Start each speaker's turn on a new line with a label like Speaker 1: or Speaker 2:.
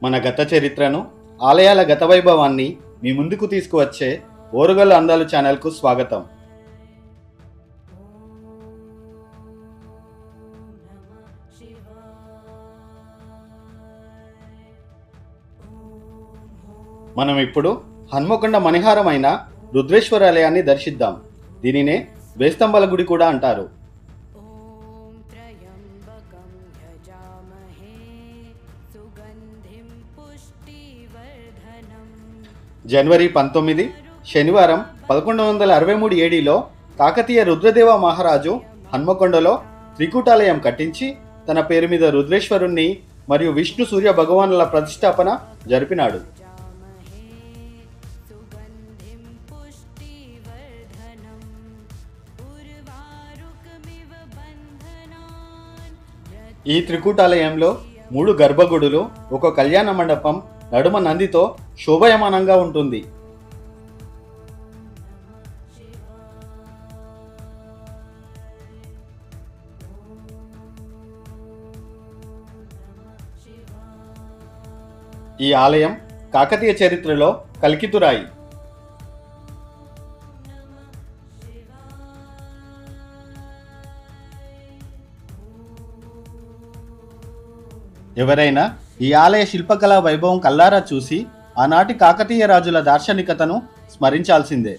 Speaker 1: మన గత చరిత్రను, ఆలయాల గత వైభవాన్ని మీ ముందుకు తీసుకువచ్చే ఓరుగల్లు అందాలు ఛానల్కు స్వాగతం. మనం ఇప్పుడు హన్మకొండ మణిహారమైన రుద్రేశ్వర ఆలయాన్ని దర్శిద్దాం. దీనినే వేస్తంబల గుడి కూడా అంటారు. జనవరి 19 శనివారం 1163 ఏడీలో కాకతీయ రుద్రదేవ మహారాజు హన్మకొండలో త్రికూటాలయం కట్టించి తన పేరు మీద రుద్రేశ్వరుణ్ణి మరియు విష్ణు సూర్య భగవానుల ప్రతిష్టాపన జరిపినాడు. ఈ త్రికూటాలయంలో 3 గర్భగుడులు, ఒక కళ్యాణ మండపం, నడుమ నందితో శోభాయమానంగా ఉంటుంది. ఈ ఆలయం కాకతీయ చరిత్రలో కలికితురాయి. ఎవరైనా ఈ ఆలయ శిల్పకళా వైభవం కల్లారా చూసి ఆనాటి కాకతీయ రాజుల దార్శనికతను స్మరించాల్సిందే.